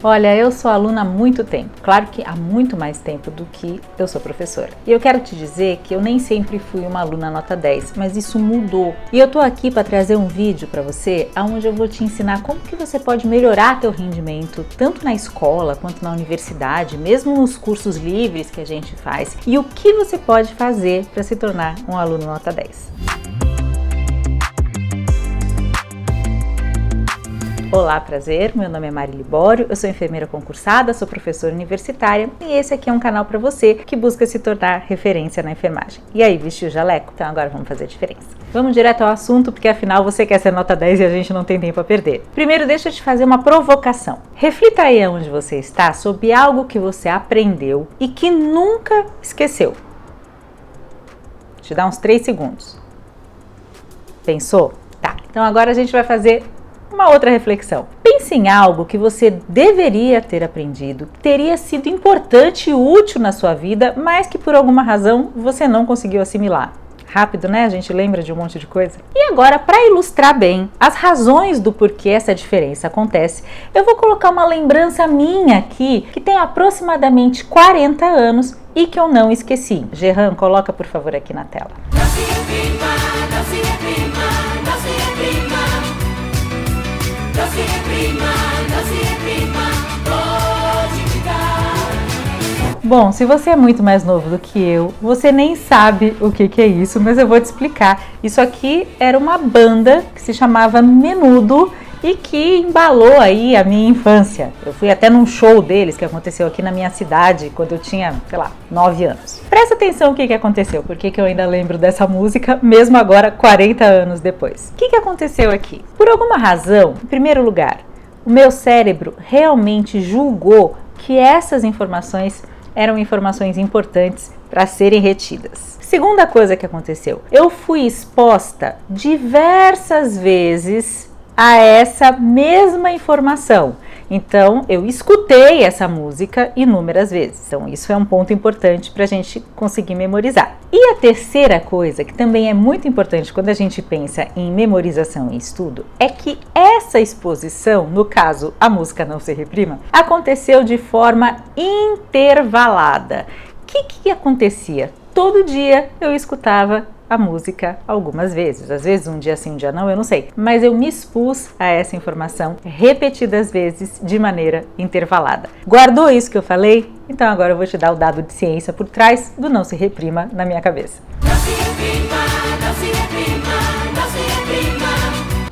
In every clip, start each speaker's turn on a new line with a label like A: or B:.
A: Olha, eu sou aluna há muito tempo, claro que há muito mais tempo do que eu sou professora. E eu quero te dizer que eu nem sempre fui uma aluna nota 10, mas isso mudou. E eu tô aqui para trazer um vídeo para você, onde eu vou te ensinar como que você pode melhorar teu rendimento, tanto na escola quanto na universidade, mesmo nos cursos livres que a gente faz, e o que você pode fazer para se tornar um aluno nota 10. Olá, prazer, meu nome é Mari Libório, eu sou enfermeira concursada, sou professora universitária e esse aqui é um canal para você que busca se tornar referência na enfermagem. E aí, vestiu o jaleco? Então agora vamos fazer a diferença. Vamos direto ao assunto, porque afinal você quer ser nota 10 e a gente não tem tempo a perder. Primeiro, deixa eu te fazer uma provocação. Reflita aí onde você está sobre algo que você aprendeu e que nunca esqueceu. Vou te dar uns 3 segundos. Pensou? Tá, então agora a gente vai fazer uma outra reflexão. Pense em algo que você deveria ter aprendido, teria sido importante e útil na sua vida, mas que por alguma razão você não conseguiu assimilar. Rápido, né? A gente lembra de um monte de coisa. E agora, para ilustrar bem as razões do porquê essa diferença acontece, eu vou colocar uma lembrança minha aqui, que tem aproximadamente 40 anos e que eu não esqueci. Gerran, coloca por favor aqui na tela.
B: Não se reprima, não se reprima, não se reprima. Não se reprima, não se reprima, pode ficar.
A: Bom, se você é muito mais novo do que eu, você nem sabe o que é isso, mas eu vou te explicar. Isso aqui era uma banda que se chamava Menudo e que embalou aí a minha infância. Eu fui até num show deles que aconteceu aqui na minha cidade quando eu tinha, 9 anos. Presta atenção o que aconteceu, porque eu ainda lembro dessa música, mesmo agora 40 anos depois. O que aconteceu aqui? Por alguma razão, em primeiro lugar, o meu cérebro realmente julgou que essas informações eram informações importantes para serem retidas. Segunda coisa que aconteceu, eu fui exposta diversas vezes a essa mesma informação. Então, eu escutei essa música inúmeras vezes. Então, isso é um ponto importante para a gente conseguir memorizar. E a terceira coisa, que também é muito importante quando a gente pensa em memorização e estudo, é que essa exposição, no caso, a música Não Se Reprima, aconteceu de forma intervalada. O que acontecia? Todo dia eu escutava a música algumas vezes, às vezes um dia sim, um dia não, eu não sei, mas eu me expus a essa informação repetidas vezes de maneira intervalada. Guardou isso que eu falei? Então agora eu vou te dar o dado de ciência por trás do Não Se Reprima na minha cabeça.
B: Não se reprima, não se reprima, não se reprima.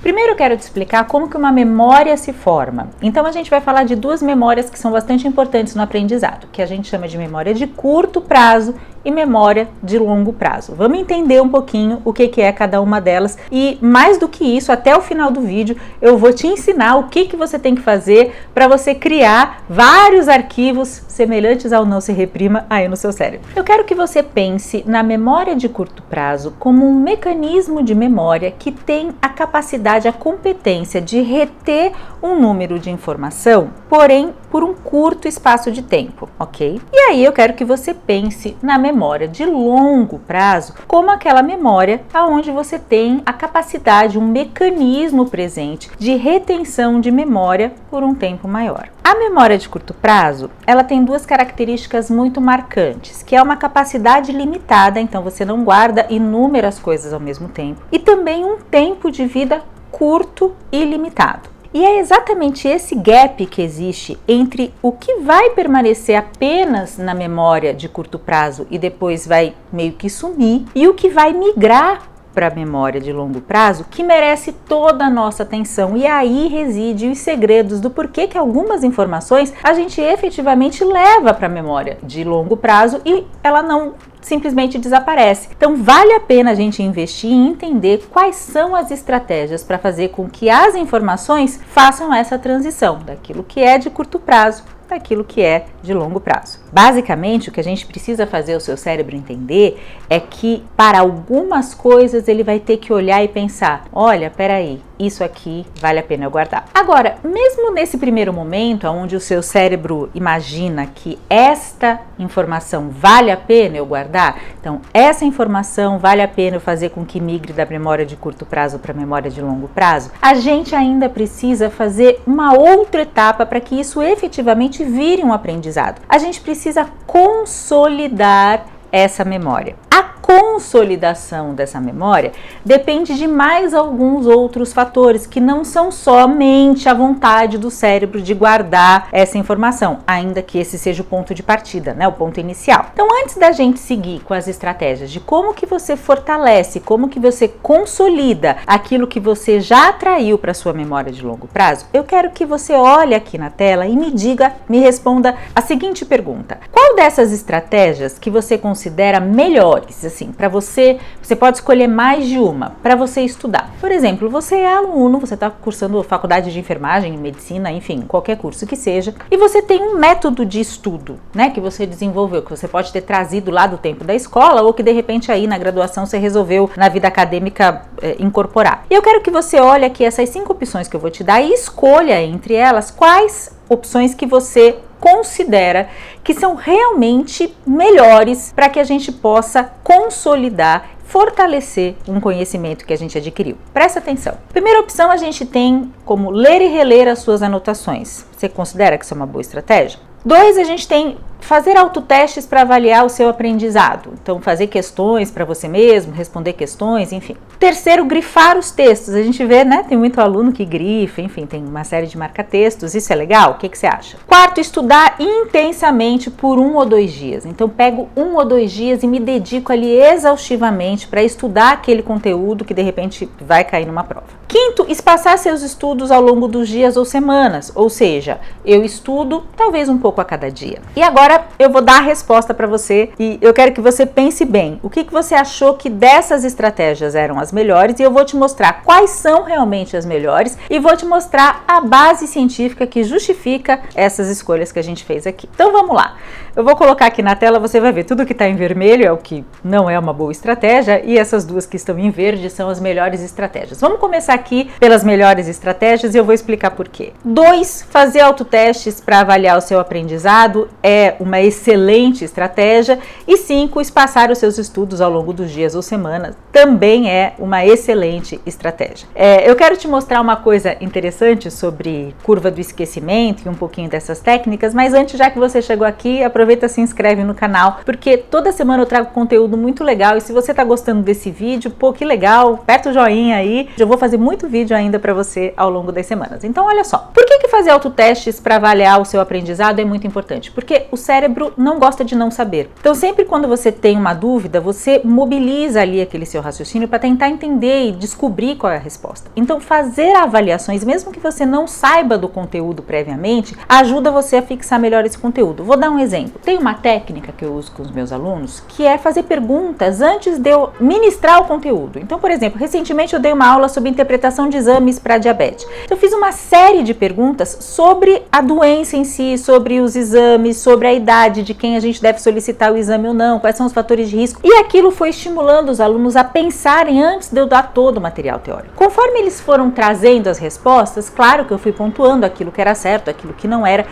A: Primeiro eu quero te explicar como que uma memória se forma. Então a gente vai falar de duas memórias que são bastante importantes no aprendizado, que a gente chama de memória de curto prazo e memória de longo prazo. Vamos entender um pouquinho o que é cada uma delas e mais do que isso, até o final do vídeo eu vou te ensinar o que você tem que fazer para você criar vários arquivos semelhantes ao Não Se Reprima aí no seu cérebro. Eu quero que você pense na memória de curto prazo como um mecanismo de memória que tem a capacidade, a competência de reter um número de informação, porém por um curto espaço de tempo, ok? E aí eu quero que você pense na memória de longo prazo como aquela memória onde você tem a capacidade, um mecanismo presente de retenção de memória por um tempo maior. A memória de curto prazo, ela tem duas características muito marcantes, que é uma capacidade limitada, então você não guarda inúmeras coisas ao mesmo tempo, e também um tempo de vida curto e limitado. E é exatamente esse gap que existe entre o que vai permanecer apenas na memória de curto prazo e depois vai meio que sumir e o que vai migrar para a memória de longo prazo, que merece toda a nossa atenção. E aí reside os segredos do porquê que algumas informações a gente efetivamente leva para a memória de longo prazo e ela não simplesmente desaparece. Então vale a pena a gente investir em entender quais são as estratégias para fazer com que as informações façam essa transição daquilo que é de curto prazo daquilo que é de longo prazo. Basicamente, o que a gente precisa fazer o seu cérebro entender é que para algumas coisas ele vai ter que olhar e pensar, olha, peraí, isso aqui vale a pena eu guardar. Agora, mesmo nesse primeiro momento, onde o seu cérebro imagina que esta informação vale a pena eu guardar, então essa informação vale a pena eu fazer com que migre da memória de curto prazo para a memória de longo prazo, a gente ainda precisa fazer uma outra etapa para que isso efetivamente vire um aprendizado. A gente precisa consolidar essa memória. A consolidação dessa memória depende de mais alguns outros fatores que não são somente a vontade do cérebro de guardar essa informação, ainda que esse seja o ponto de partida, né, o ponto inicial. Então, antes da gente seguir com as estratégias de como que você fortalece, como que você consolida aquilo que você já atraiu para sua memória de longo prazo, eu quero que você olhe aqui na tela e me responda a seguinte pergunta: qual dessas estratégias que você considera melhores, assim, para você pode escolher mais de uma para você estudar. Por exemplo, você é aluno, você está cursando faculdade de enfermagem, medicina, enfim, qualquer curso que seja, e você tem um método de estudo, né, que você desenvolveu, que você pode ter trazido lá do tempo da escola ou que de repente aí na graduação você resolveu na vida acadêmica incorporar. E eu quero que você olhe aqui essas 5 opções que eu vou te dar e escolha entre elas quais opções que você considera que são realmente melhores para que a gente possa consolidar, fortalecer um conhecimento que a gente adquiriu. Presta atenção. Primeira opção, a gente tem como ler e reler as suas anotações. Você considera que isso é uma boa estratégia? 2, a gente tem fazer autotestes para avaliar o seu aprendizado. Então, fazer questões para você mesmo, responder questões, enfim. 3, grifar os textos. A gente vê, né? Tem muito aluno que grifa, enfim, tem uma série de marca-textos. Isso é legal? O que você acha? 4, estudar intensamente por 1 ou 2 dias. Então, pego 1 ou 2 dias e me dedico ali exaustivamente para estudar aquele conteúdo que de repente vai cair numa prova. 5, espaçar seus estudos ao longo dos dias ou semanas. Ou seja, eu estudo talvez um pouco a cada dia. E agora eu vou dar a resposta para você e eu quero que você pense bem. O que você achou que dessas estratégias eram as melhores e eu vou te mostrar quais são realmente as melhores e vou te mostrar a base científica que justifica essas escolhas que a gente fez aqui. Então vamos lá. Eu vou colocar aqui na tela, você vai ver tudo que está em vermelho é o que não é uma boa estratégia e essas 2 que estão em verde são as melhores estratégias. Vamos começar aqui pelas melhores estratégias e eu vou explicar por quê. 2, fazer autotestes para avaliar o seu aprendizado é uma excelente estratégia. E 5, espaçar os seus estudos ao longo dos dias ou semanas também é uma excelente estratégia. Eu quero te mostrar uma coisa interessante sobre curva do esquecimento e um pouquinho dessas técnicas, mas antes, já que você chegou aqui, aproveita e se inscreve no canal, porque toda semana eu trago conteúdo muito legal e se você está gostando desse vídeo, pô, que legal, aperta o joinha aí, eu vou fazer muito vídeo ainda para você ao longo das semanas. Então, olha só, por que fazer autotestes para avaliar o seu aprendizado é muito importante? Porque o cérebro não gosta de não saber. Então, sempre quando você tem uma dúvida, você mobiliza ali aquele seu raciocínio para tentar entender e descobrir qual é a resposta. Então, fazer avaliações, mesmo que você não saiba do conteúdo previamente, ajuda você a fixar melhor esse conteúdo. Vou dar um exemplo. Tem uma técnica que eu uso com os meus alunos, que é fazer perguntas antes de eu ministrar o conteúdo. Então, por exemplo, recentemente eu dei uma aula sobre interpretação de exames para diabetes. Eu fiz uma série de perguntas sobre a doença em si, sobre os exames, sobre a idade de quem a gente deve solicitar o exame ou não, quais são os fatores de risco. E aquilo foi estimulando os alunos a pensarem antes de eu dar todo o material teórico. Conforme eles foram trazendo as respostas, claro que eu fui pontuando aquilo que era certo, aquilo que não era,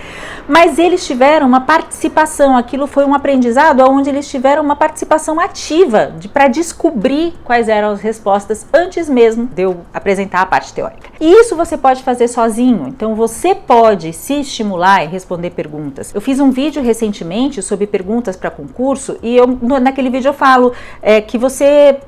A: mas eles tiveram uma participação, aquilo foi um aprendizado onde eles tiveram uma participação ativa para descobrir quais eram as respostas antes mesmo de eu apresentar a parte teórica. E isso você pode fazer sozinho, então você pode se estimular e responder perguntas. Eu fiz um vídeo recentemente sobre perguntas para concurso e naquele vídeo eu falo que você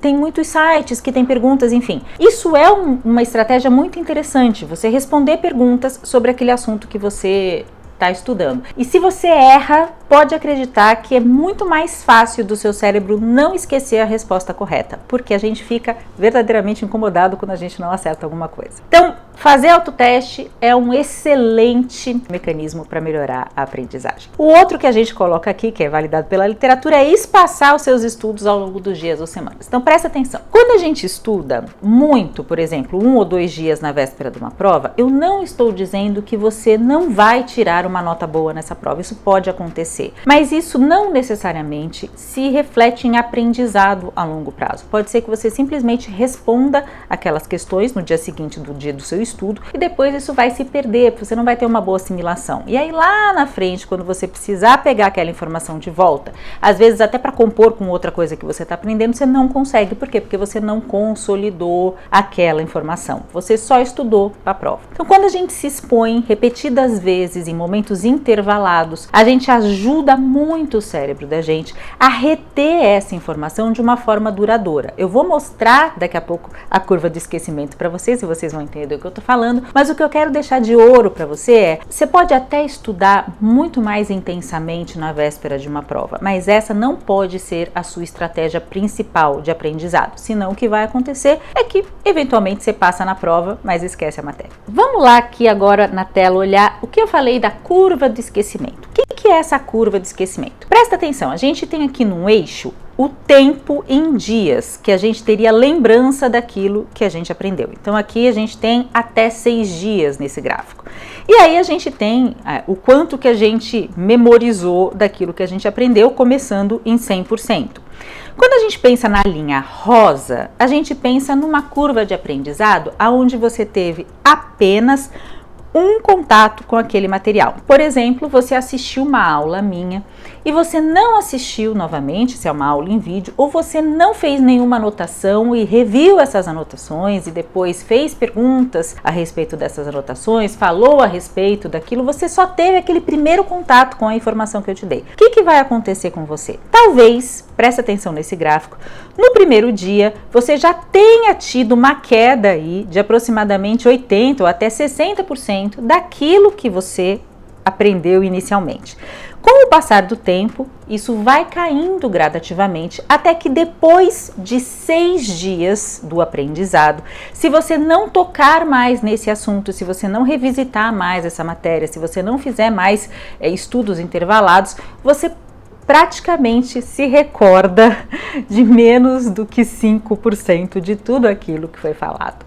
A: tem muitos sites que tem perguntas, enfim. Isso é uma estratégia muito interessante, você responder perguntas sobre aquele assunto que você está estudando. E se você erra, pode acreditar que é muito mais fácil do seu cérebro não esquecer a resposta correta, porque a gente fica verdadeiramente incomodado quando a gente não acerta alguma coisa. Então, fazer autoteste é um excelente mecanismo para melhorar a aprendizagem. O outro que a gente coloca aqui, que é validado pela literatura, é espaçar os seus estudos ao longo dos dias ou semanas. Então, presta atenção. Quando a gente estuda muito, por exemplo, 1 ou 2 dias na véspera de uma prova, eu não estou dizendo que você não vai tirar uma nota boa nessa prova. Isso pode acontecer. Mas isso não necessariamente se reflete em aprendizado a longo prazo. Pode ser que você simplesmente responda aquelas questões no dia seguinte do dia do seu estudo e depois isso vai se perder, você não vai ter uma boa assimilação. E aí lá na frente, quando você precisar pegar aquela informação de volta, às vezes até para compor com outra coisa que você está aprendendo, você não consegue. Por quê? Porque você não consolidou aquela informação. Você só estudou para a prova. Então, quando a gente se expõe repetidas vezes em momentos intervalados, a gente ajuda muito o cérebro da gente a reter essa informação de uma forma duradoura. Eu vou mostrar daqui a pouco a curva do esquecimento para vocês, e vocês vão entender o que eu estou falando, mas o que eu quero deixar de ouro para você é, você pode até estudar muito mais intensamente na véspera de uma prova, mas essa não pode ser a sua estratégia principal de aprendizado, senão o que vai acontecer é que eventualmente você passa na prova, mas esquece a matéria. Vamos lá aqui agora na tela olhar o que eu falei da curva do esquecimento. O que é essa curva do esquecimento? Presta atenção, a gente tem aqui num eixo o tempo em dias que a gente teria lembrança daquilo que a gente aprendeu. Então aqui a gente tem até 6 dias nesse gráfico. E aí a gente tem o quanto que a gente memorizou daquilo que a gente aprendeu, começando em 100%. Quando a gente pensa na linha rosa, a gente pensa numa curva de aprendizado onde você teve apenas um contato com aquele material. Por exemplo, você assistiu uma aula minha e você não assistiu novamente, se é uma aula em vídeo, ou você não fez nenhuma anotação e reviu essas anotações e depois fez perguntas a respeito dessas anotações, falou a respeito daquilo, você só teve aquele primeiro contato com a informação que eu te dei. O que vai acontecer com você? Talvez, preste atenção nesse gráfico, no primeiro dia você já tenha tido uma queda aí de aproximadamente 80% ou até 60% daquilo que você aprendeu inicialmente. Com o passar do tempo, isso vai caindo gradativamente até que depois de 6 dias do aprendizado, se você não tocar mais nesse assunto, se você não revisitar mais essa matéria, se você não fizer mais estudos intervalados, você praticamente se recorda de menos do que 5% de tudo aquilo que foi falado.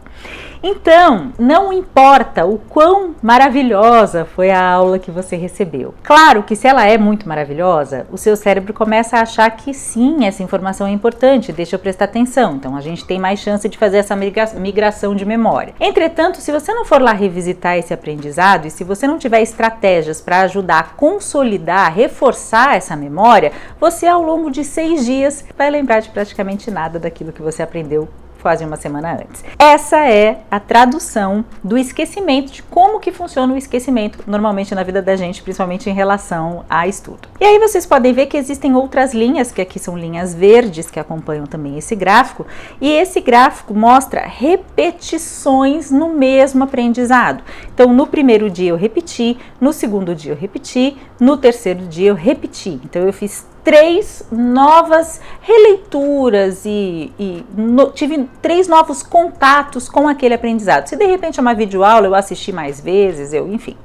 A: Então, não importa o quão maravilhosa foi a aula que você recebeu. Claro que se ela é muito maravilhosa, o seu cérebro começa a achar que sim, essa informação é importante, deixa eu prestar atenção. Então, a gente tem mais chance de fazer essa migração de memória. Entretanto, se você não for lá revisitar esse aprendizado e se você não tiver estratégias para ajudar a consolidar, reforçar essa memória, você ao longo de 6 dias vai lembrar de praticamente nada daquilo que você aprendeu quase uma semana antes. Essa é a tradução do esquecimento, de como que funciona o esquecimento normalmente na vida da gente, principalmente em relação a estudo. E aí vocês podem ver que existem outras linhas, que aqui são linhas verdes, que acompanham também esse gráfico, e esse gráfico mostra repetições no mesmo aprendizado. Então, no primeiro dia eu repeti, no segundo dia eu repeti, no terceiro dia eu repeti. Então, eu fiz 3 novas releituras tive 3 novos contatos com aquele aprendizado. Se de repente é uma videoaula, eu assisti mais vezes, enfim.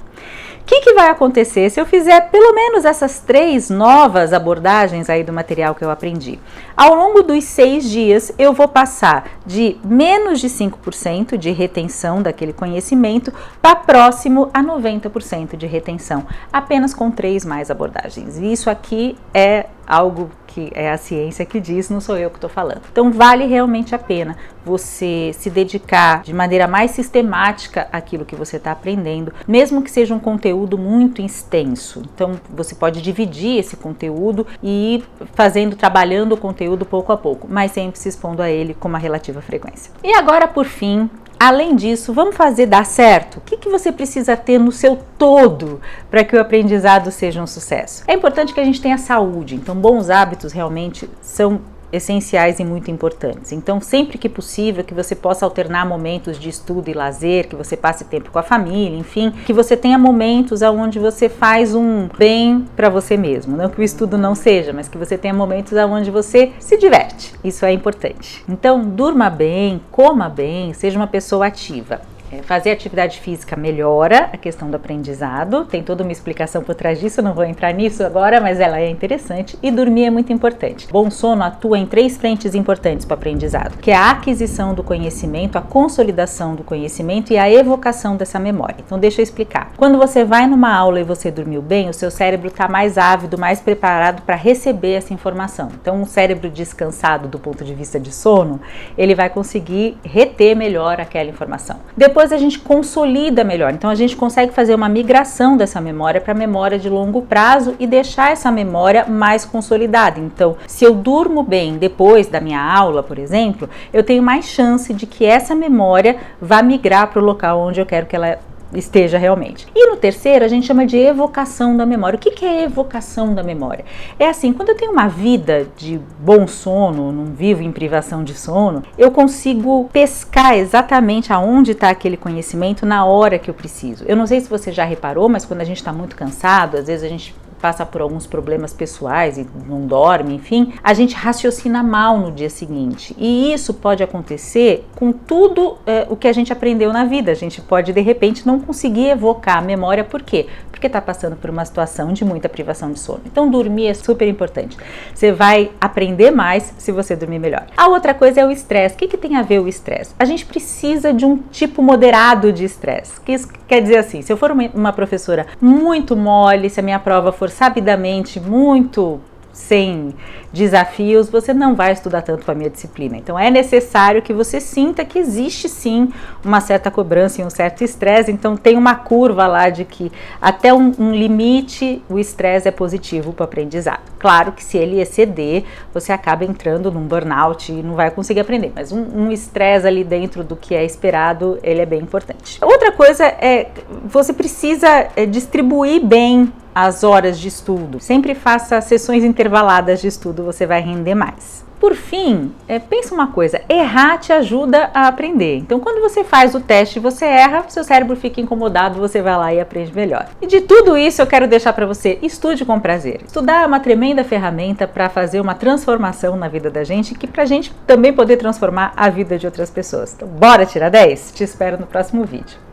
A: O que vai acontecer se eu fizer pelo menos essas 3 novas abordagens aí do material que eu aprendi? Ao longo dos 6 dias, eu vou passar de menos de 5% de retenção daquele conhecimento para próximo a 90% de retenção, apenas com 3 mais abordagens. E isso aqui é algo que é a ciência que diz, não sou eu que estou falando. Então vale realmente a pena você se dedicar de maneira mais sistemática àquilo que você está aprendendo, mesmo que seja um conteúdo muito extenso. Então você pode dividir esse conteúdo e ir trabalhando o conteúdo pouco a pouco, mas sempre se expondo a ele com uma relativa frequência. E agora, por fim, além disso, vamos fazer dar certo? O que você precisa ter no seu todo para que o aprendizado seja um sucesso? É importante que a gente tenha saúde, então bons hábitos realmente são essenciais e muito importantes. Então, sempre que possível, que você possa alternar momentos de estudo e lazer, que você passe tempo com a família, enfim, que você tenha momentos onde você faz um bem para você mesmo. Não que o estudo não seja, mas que você tenha momentos onde você se diverte. Isso é importante. Então, durma bem, coma bem, seja uma pessoa ativa. Fazer atividade física melhora a questão do aprendizado, tem toda uma explicação por trás disso, não vou entrar nisso agora, mas ela é interessante, e dormir é muito importante. Bom sono atua em 3 frentes importantes para o aprendizado, que é a aquisição do conhecimento, a consolidação do conhecimento e a evocação dessa memória. Então deixa eu explicar. Quando você vai numa aula e você dormiu bem, o seu cérebro está mais ávido, mais preparado para receber essa informação. Então um cérebro descansado do ponto de vista de sono, ele vai conseguir reter melhor aquela informação. Depois a gente consolida melhor, então a gente consegue fazer uma migração dessa memória para a memória de longo prazo e deixar essa memória mais consolidada. Então, se eu durmo bem depois da minha aula, por exemplo, eu tenho mais chance de que essa memória vá migrar para o local onde eu quero que ela esteja realmente. E no terceiro, a gente chama de evocação da memória. O que é evocação da memória? É assim, quando eu tenho uma vida de bom sono, não vivo em privação de sono, eu consigo pescar exatamente aonde está aquele conhecimento na hora que eu preciso. Eu não sei se você já reparou, mas quando a gente está muito cansado, às vezes a gente passa por alguns problemas pessoais e não dorme, enfim, a gente raciocina mal no dia seguinte. E isso pode acontecer com tudo o que a gente aprendeu na vida. A gente pode, de repente, não conseguir evocar a memória. Por quê? Porque está passando por uma situação de muita privação de sono. Então, dormir é super importante. Você vai aprender mais se você dormir melhor. A outra coisa é o estresse. O que tem a ver o estresse? A gente precisa de um tipo moderado de estresse. Que isso quer dizer assim, se eu for uma professora muito mole, se a minha prova for sabidamente muito sem desafios, você não vai estudar tanto para a minha disciplina. Então é necessário que você sinta que existe sim uma certa cobrança e um certo estresse. Então tem uma curva lá de que até um limite o estresse é positivo para o aprendizado. Claro que se ele exceder, você acaba entrando num burnout e não vai conseguir aprender, mas um estresse ali dentro do que é esperado, ele é bem importante. Outra coisa é, você precisa distribuir bem as horas de estudo. Sempre faça sessões intervaladas de estudo, você vai render mais. Por fim, pensa uma coisa, errar te ajuda a aprender. Então, quando você faz o teste e você erra, seu cérebro fica incomodado, você vai lá e aprende melhor. E de tudo isso, eu quero deixar para você, estude com prazer. Estudar é uma tremenda ferramenta para fazer uma transformação na vida da gente, que pra gente também poder transformar a vida de outras pessoas. Então, bora tirar 10? Te espero no próximo vídeo.